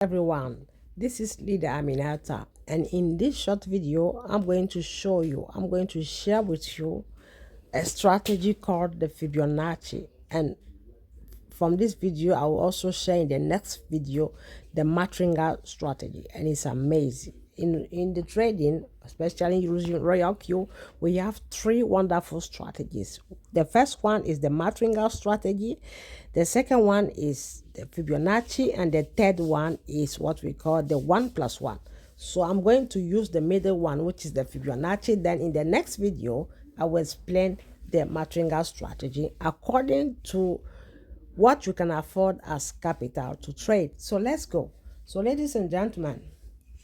Everyone, this is Leader Aminata, and in this short video I'm going to share with you a strategy called the Fibionacci. And from this video I will also share in the next video the Matringa strategy, and it's amazing. In the trading, especially using ROYALQ, we have three wonderful strategies. The first one is the Matringa strategy, the second one is the Fibonacci, and the third one is what we call the 1+1. So I'm going to use the middle one, which is the Fibonacci. Then in the next video I will explain the Matringa strategy according to what you can afford as capital to trade. So let's go. So ladies and gentlemen,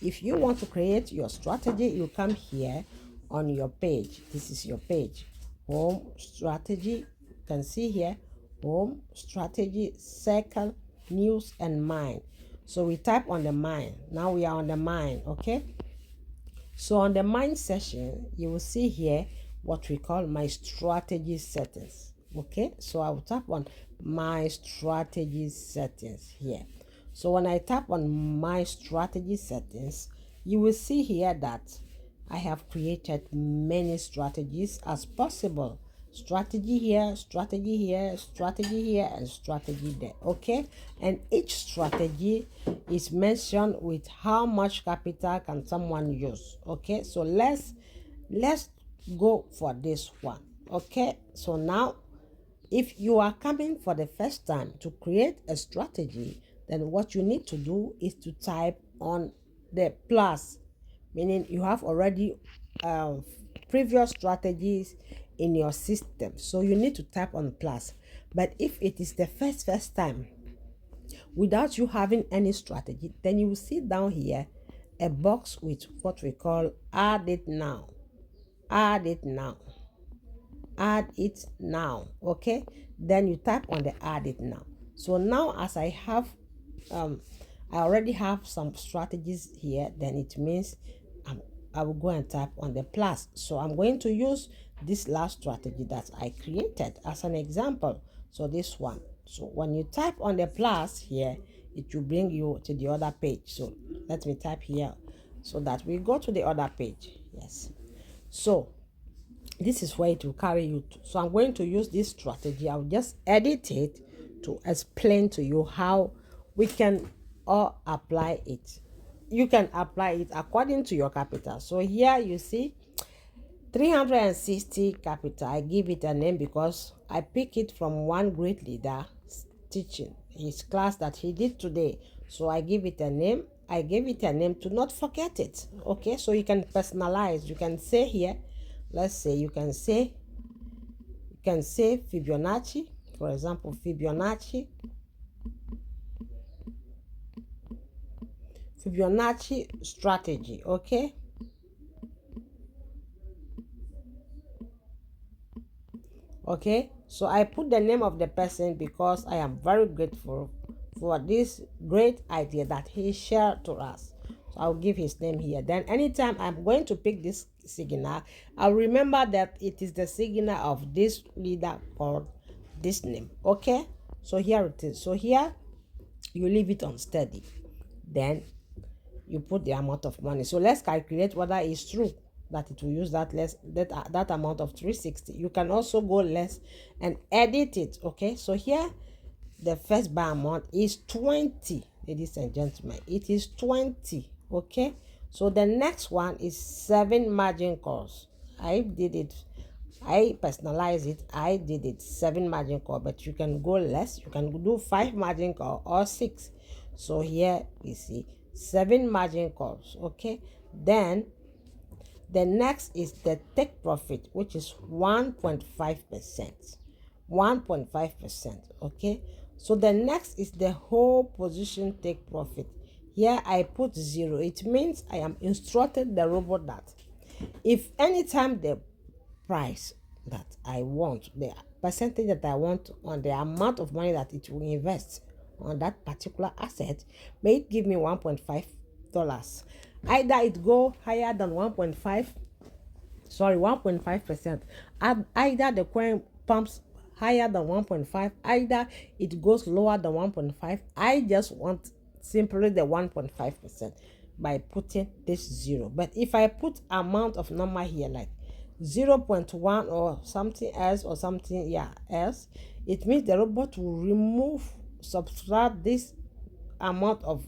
if you want to create your strategy, you come here on your page. This is your page, home strategy. You can see here home strategy, circle, news, and mine. So we type on the mine. Now we are on the mine. Okay, so on the mine session you will see here what we call my strategy settings. Okay, so I will tap on my strategy settings here. So when I tap on my strategy settings, you will see here that I have created many strategies as possible. Strategy here, strategy here, strategy here, and strategy there. Okay, and each strategy is mentioned with how much capital can someone use. Okay, so let's go for this one. Okay, so now if you are coming for the first time to create a strategy, then what you need to do is to type on the plus, meaning you have already previous strategies in your system, so you need to type on plus. But if it is the first time without you having any strategy, then you will see down here a box with what we call add it now, add it now, add it now. Okay, then you tap on the add it now. So now as I already have some strategies here, then it means I will go and tap on the plus. So I'm going to use this last strategy that I created as an example. So this one. So when you type on the plus here, it will bring you to the other page. So let me type here so that we go to the other page. Yes, so this is where it will carry you to. So I'm going to use this strategy. I'll just edit it to explain to you how we can all apply it. You can apply it according to your capital. So here you see 360 capital. I give it a name because I pick it from one great leader teaching his class that he did today. So I give it a name. I gave it a name to not forget it. Okay, so you can personalize. You can say here, let's say you can say Fibonacci, for example, Fibionacci strategy. Okay, okay, so I put the name of the person because I am very grateful for this great idea that he shared to us. So I'll give his name here. Then anytime I'm going to pick this signal, I'll remember that it is the signal of this leader called this name. Okay, so here it is. So here you leave it on steady, then you put the amount of money. So let's calculate whether it's true that it will use that amount of 360. You can also go less and edit it. Okay, so here the first buy amount is 20, ladies and gentlemen. It is 20. Okay, so the next one is 7 margin calls. I did it, I personalize it. I did it 7 margin call, but you can go less. You can do 5 margin call or 6. So here you see 7 margin calls. Okay, then the next is the take profit, which is 1.5%. 1.5%. Okay, so the next is the whole position take profit. Here I put 0. It means I am instructed the robot that if anytime the price that I want, the percentage that I want on the amount of money that it will invest on that particular asset, may it give me $1.5. Either it go higher than 1.5%. Either the coin pumps higher than 1.5, either it goes lower than 1.5. I just want simply the 1.5% by putting this 0. But if I put amount of number here like 0.1 or something else or something else, it means the robot will subtract this amount of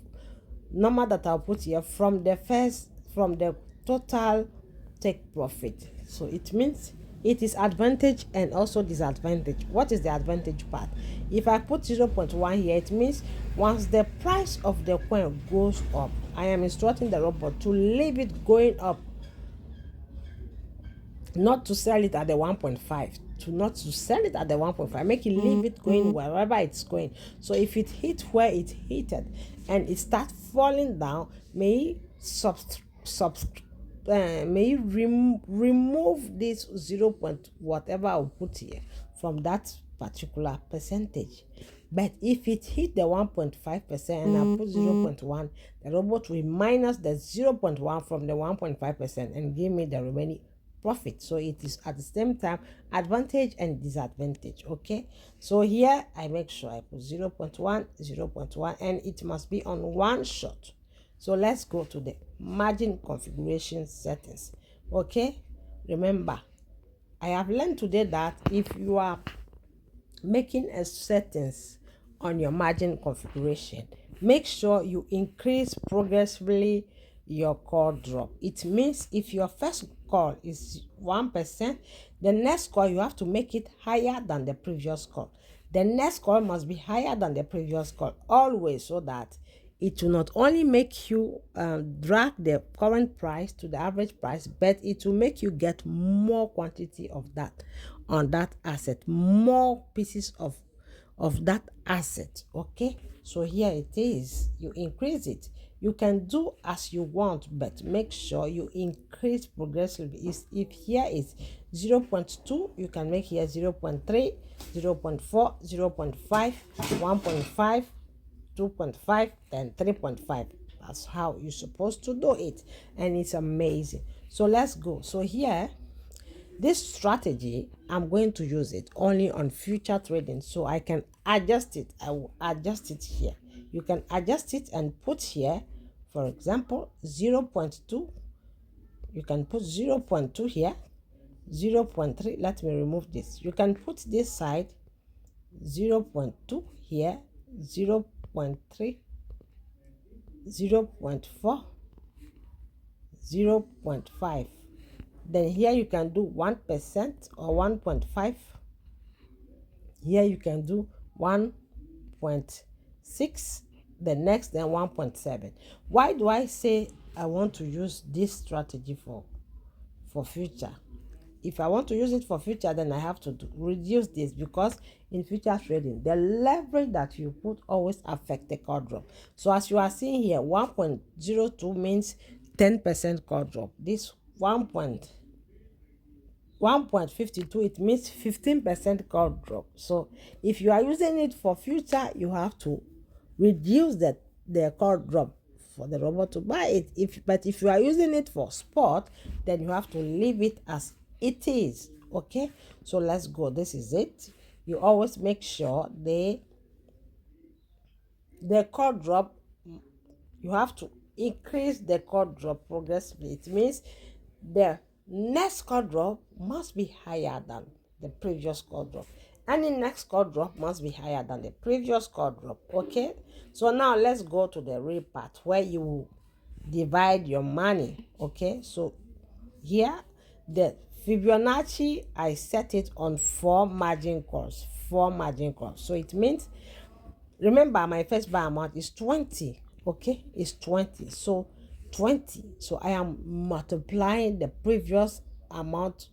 number that I'll put here from the total take profit. So it means it is advantage and also disadvantage. What is the advantage part? If I put 0.1 here, it means once the price of the coin goes up, I am instructing the robot to leave it going up, not to sell it at the 1.5, not to sell it at the 1.5, make it leave it going wherever it's going. So if it hit where it hit and it starts falling down, may remove this 0. Whatever I'll put here from that particular percentage. But if it hit the 1.5% and I put 0.1, the robot will minus the 0.1 from the 1.5% and give me the remaining profit. So it is at the same time advantage and disadvantage. Okay, so here I make sure I put 0.1 and it must be on one shot. So let's go to the margin configuration settings. Okay, remember I have learned today that if you are making a settings on your margin configuration, make sure you increase progressively your call drop. It means if your first call is 1%, the next call you have to make it higher than the previous call. The next call must be higher than the previous call always, so that it will not only make you drag the current price to the average price, but it will make you get more quantity of that on that asset, more pieces of that asset. Okay, so here it is, you increase it. You can do as you want, but make sure you increase progressively. If here is 0.2, you can make here 0.3, 0.4, 0.5, 1.5, 2.5, and 3.5. That's how you're supposed to do it, and it's amazing. So let's go. So here, this strategy, I'm going to use it only on future trading, so I can adjust it. I will adjust it here. You can adjust it and put here, for example, 0.2. You can put 0.2 here, 0.3. Let me remove this. You can put this side 0.2 here, 0.3, 0.4, 0.5. Then here you can do 1% or 1.5. Here you can do 1.6. The next, then 1.7. Why do I say I want to use this strategy for future? If I want to use it for future, then I have to reduce this, because in future trading, the leverage that you put always affect the call drop. So as you are seeing here, 1.02 means 10% call drop. This 1.52, it means 15% call drop. So if you are using it for future, you have to reduce the call drop for the robot to buy it. But if you are using it for spot, then you have to leave it as it is. Okay, so let's go. This is it. You always make sure the call drop, you have to increase the call drop progressively. It means the next call drop must be higher than the previous call drop. Any next call drop must be higher than the previous call drop. Okay, so now let's go to the real part where you divide your money. Okay, so here the Fibionachi, I set it on 4 margin calls. So it means, remember my first buy amount is 20. Okay, it's 20. So 20. So I am multiplying the previous amount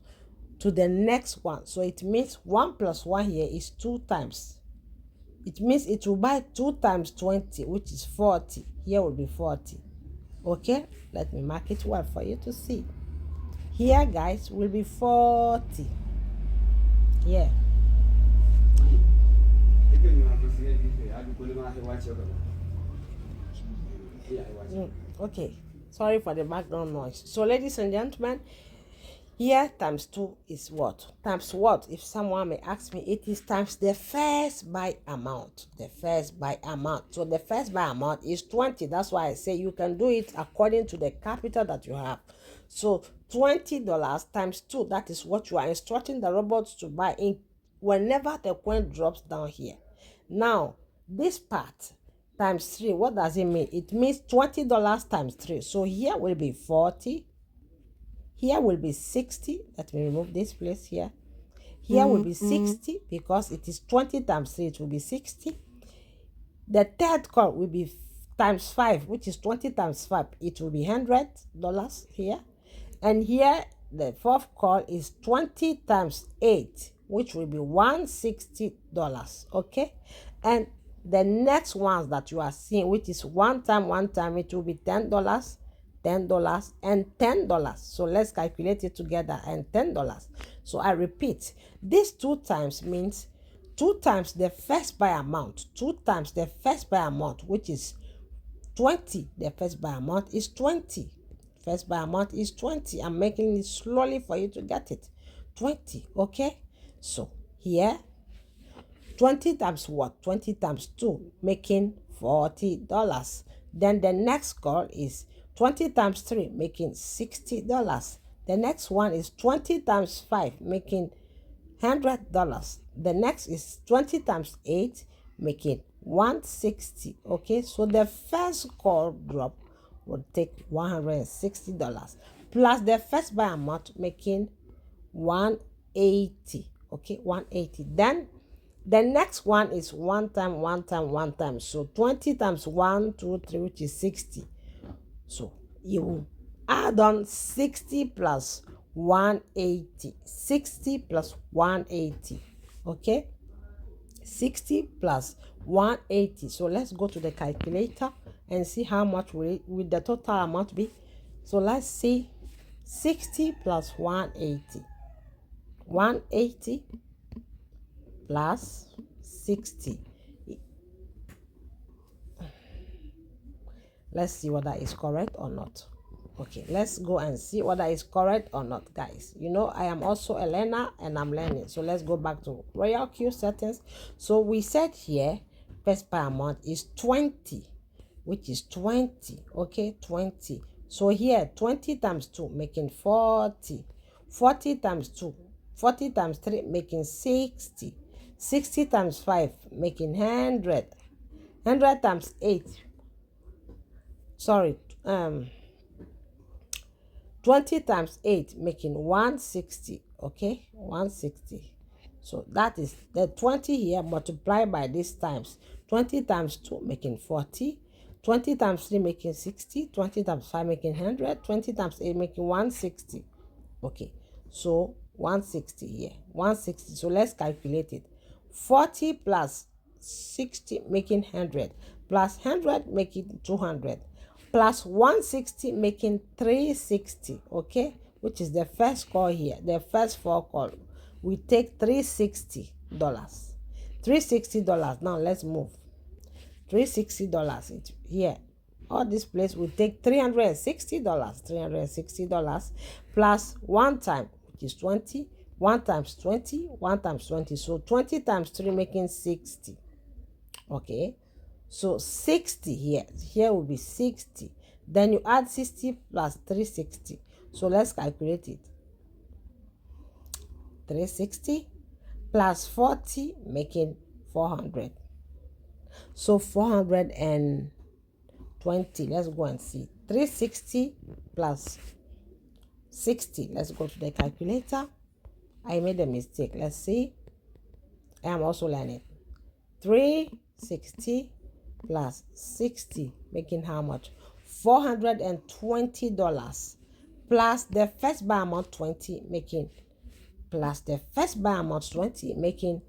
to the next one. So it means 1 plus 1 here is 2 times. It means it will buy 2 times 20, which is 40. Here will be 40. Okay, let me mark it well for you to see. Here, guys, will be 40. Yeah. Okay, sorry for the background noise. So ladies and gentlemen, Here times 2 is what? Times what? If someone may ask me, it is times the first buy amount. The first buy amount. So the first buy amount is 20. That's why I say you can do it according to the capital that you have. So $20 times 2, that is what you are instructing the robots to buy in whenever the coin drops down here. Now, this part times 3, what does it mean? It means $20 times 3. So here will be 40. Here will be 60. Let me remove this place here. Here will be 60 because it is 20 times 3. It will be 60. The third call will be times 5, which is 20 times 5. It will be $100 here. And here, the fourth call is 20 times 8, which will be $160. Okay? And the next ones that you are seeing, which is one time, it will be $10, $10 and $10. So let's calculate it together, and $10. So I repeat, this 2 times means 2 times the first buy amount, 2 times the first buy amount, which is 20. The first buy amount is 20. First buy amount is 20. I'm making it slowly for you to get it. 20, okay? So here, 20 times what? 20 times 2, making $40. Then the next call is 20 times 3, making $60. The next one is 20 times 5, making $100. The next is 20 times 8, making $160. Okay, so the first call drop will take $160 plus the first buy amount, making $180. Okay, $180. Then the next one is one time. So 20 times 1, 2, 3, which is 60. So you add on 60 plus 180. 60 plus 180. Okay? 60 plus 180. So let's go to the calculator and see how much will the total amount be. So let's see 60 plus 180. 180 plus 60. Let's see whether it's correct or not. Okay, let's go and see whether it's correct or not, guys. You know, I am also a learner and I'm learning. So let's go back to ROYALQ settings. So we said here, first buy amount is 20, which is 20. Okay, 20. So here, 20 times 2, making 40. 40 times 2, 40 times 3, making 60. 60 times 5, making 100. 100 times 8. Sorry, 20 times 8, making 160. Okay, 160. So that is the 20 here multiplied by these times. 20 times 2, making 40. 20 times 3, making 60. 20 times 5, making 100. 20 times 8, making 160. Okay, so 160 here. 160. So let's calculate it. 40 plus 60, making 100. Plus 100, making 200. Plus 160, making 360. Okay, which is the first call here. The first 4 call. We take $360. $360. Now let's move. $360 here. All this place will take $360. $360 plus 1 time, which is 20. 1 times 20. 1 times 20. So 20 times 3, making 60. Okay. So 60 here. Here will be 60. Then you add 60 plus 360. So let's calculate it. 360 plus 40, making 400. So 420. Let's go and see. 360 plus 60. Let's go to the calculator. I made a mistake. Let's see. I am also learning. 360 plus 60, making how much? $420 plus the first buy amount 20, making plus the first buy amount 20, making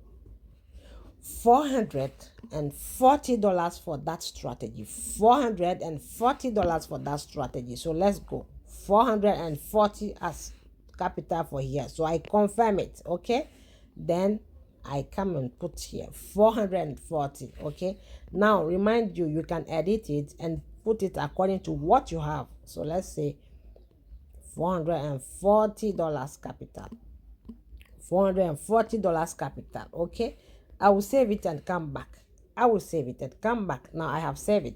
$440 for that strategy. $440 for that strategy. So let's go. 440 as capital for here. So I confirm it. Okay, then I come and put here 440. Okay, now remind you, you can edit it and put it according to what you have. So let's say $440 capital. $440 capital. Okay, I will save it and come back. I will save it and come back. Now I have saved it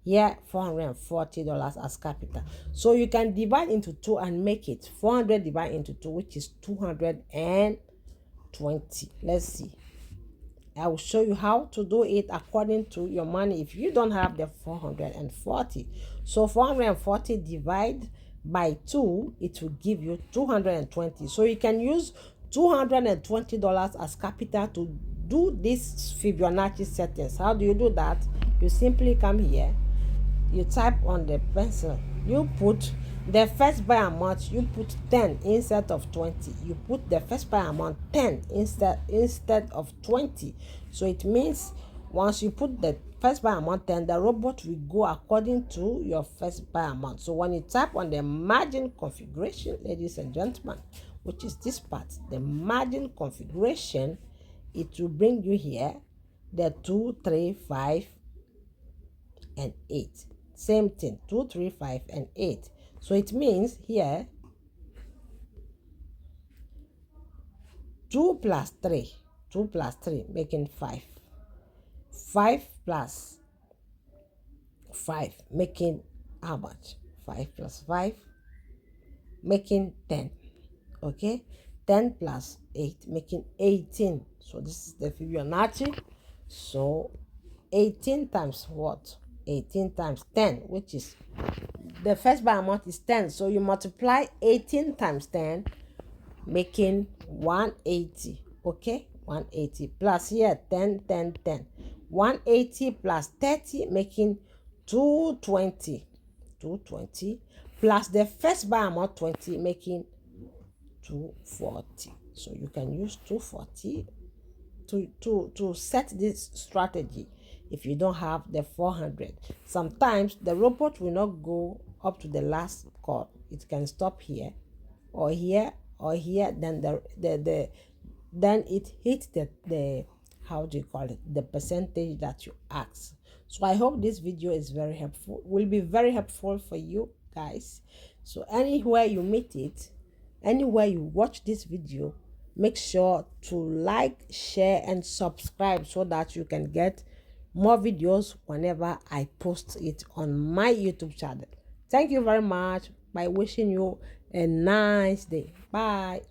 here. $440 as capital. So you can divide into 2 and make it 400 divided into 2, which is 220. Let's see. I will show you how to do it according to your money if you don't have the 440. So 440 divide by 2, it will give you 220. So you can use $220 as capital to do this Fibonacci settings. How do you do that? You simply come here, you type on the pencil, you put the first buy amount, you put 10 instead of 20. You put the first buy amount 10 instead of 20. So it means once you put the first buy amount 10, the robot will go according to your first buy amount. So when you type on the margin configuration, ladies and gentlemen, which is this part, the margin configuration, it will bring you here the 2, 3, 5 and 8. Same thing, 2, 3, 5 and 8. So it means here 2 plus 3, 2 plus 3 making 5. 5 plus 5 making how much? 5 plus 5 making 10. Okay, 10 plus 8 making 18. So this is the Fibonacci. So 18 times what? 18 times 10, which is the first buy amount is 10. So you multiply 18 times 10, making 180. Okay, 180 plus here 10, 10, 10. 180 plus 30 making 220. 220 plus the first buy amount 20 making 240. So you can use 240 to set this strategy if you don't have the 400. Sometimes the robot will not go up to the last chord. It can stop here or here or here. Then then it hits the how do you call it, the percentage that you ask. So I hope this video is very helpful, will be very helpful for you guys. So anywhere you meet it, anywhere you watch this video, make sure to like, share and subscribe so that you can get more videos whenever I post it on my YouTube channel. Thank you very much. By wishing you a nice day. Bye.